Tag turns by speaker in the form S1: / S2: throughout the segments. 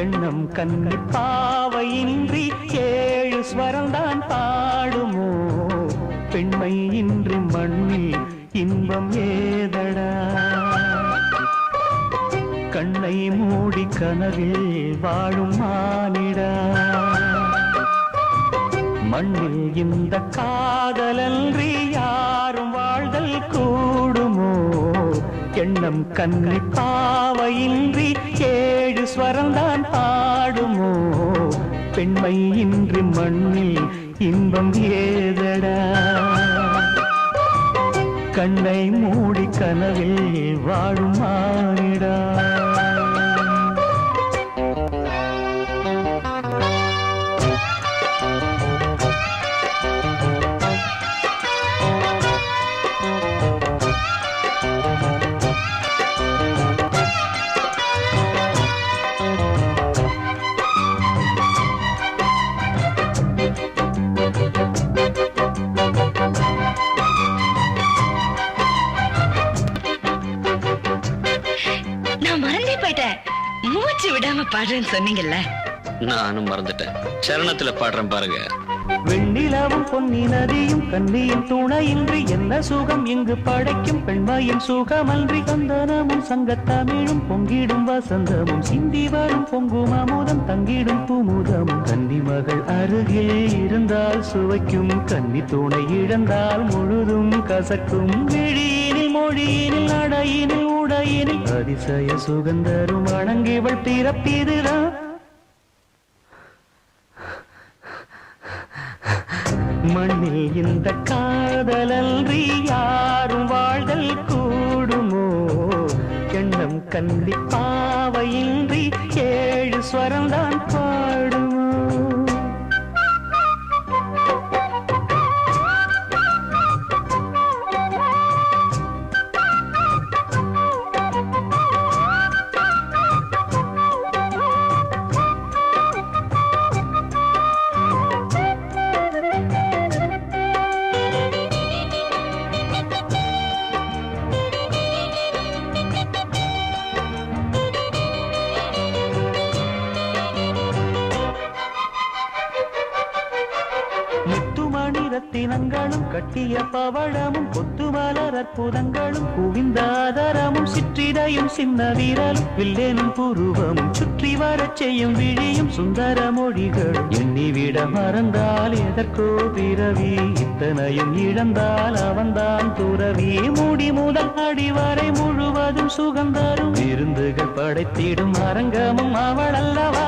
S1: எண்ணம் கன்னி பாவையின்றி ஏழு ஸ்வரம்தான் பாடுமோ பெண்மை இன்றி மண்ணில் இன்பம் ஏதடா கண்ணை மூடி கனவில் வாழும் மானிடா மண்ணில் இந்த காதலன்றி யாரும் வாழ்தல் கூடுமோ எண்ணம் கன்னி பாவையின்றி ஏழு ஸ்வரம்தான் பாடுமோ பெண்மை இன்றி மண்ணில் இன்பம் ஏதடா கண்ணை மூடி கனவில் வாழும் மானிடா
S2: மூச்சு விடாம பாடுறேன்னு சொன்னீங்கல்ல
S3: நானும் மறந்துட்டேன் சரணத்துல பாடுறேன் பாருங்க
S1: வெண்ணிலவும் பொன்னி நதியும் கண்ணியின் துணையின்றி என்ன சுகம் இங்கு படைக்கும் பெண்மையின் சுகமன்றி சந்தனமும் சங்கத்தமிழும் பொங்கிடும் வசந்தமும் சிந்தி வரும் பொங்கும் அமுதம் தங்கிடும் பூமுதமும் கன்னி மகள் அருகில் இருந்தால் சுவைக்கும் கன்னி துணை இழந்தால் முழுதும் கசக்கும் விழியினில் மொழியினில் நடையினில் உடையினில் அதிசய சுகந்தரும் அணங்கிவள் பிறப்பிதுதான் மண்ணில் இந்த காதலன்றி யாரும் வாழ்தல் கூடுமோ எண்ணம் கன்னி பாவையின்றி ஏழு ஸ்வரம்தான் பாடுமோ ரத்தினங்களும் கட்டிய பவழமும் கொத்து மலர் அற்புதங்களும் குவிந்தாதரமும் சிற்றிடையும் சின்ன வீரலும் வில்லேனும் புருவமும் சுற்றி வரச் செய்யும் விழியும் சுந்தர மொழிகளும் எண்ணிவிட மறந்தால் எதற்கோ பிறவி இத்தனையும் இழந்தால் அவன்தான் துறவி மூடி முதல் அடிவரை முழுவதும் சுகந்தரும் விருந்துகள் படைத்திடும் அரங்கமும் அவள் அல்லவா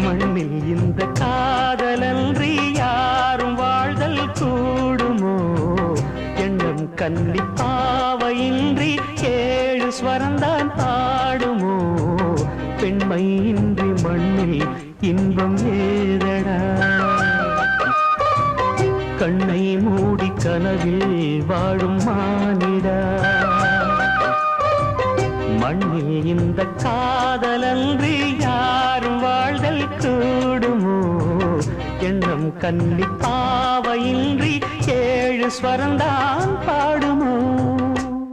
S1: மண்ணில் இந்த காதலன்றி யாரும் வாழ்தல் கூடுமோ எண்ணம் கன்னி பாவையின்றி ஏழு ஸ்வரம்தான் பாடுமோ பெண்மை இன்றி மண்ணில் இன்பம் ஏதடா கண்ணை மூடி கனவில் வாழும் மானிடா மண்ணில் இந்த காதலன்றி யாரும் வாழ்தல் கூடுமோ எண்ணம் கன்னி பாவையின்றி ஏழு ஸ்வரம்தான் பாடுமோ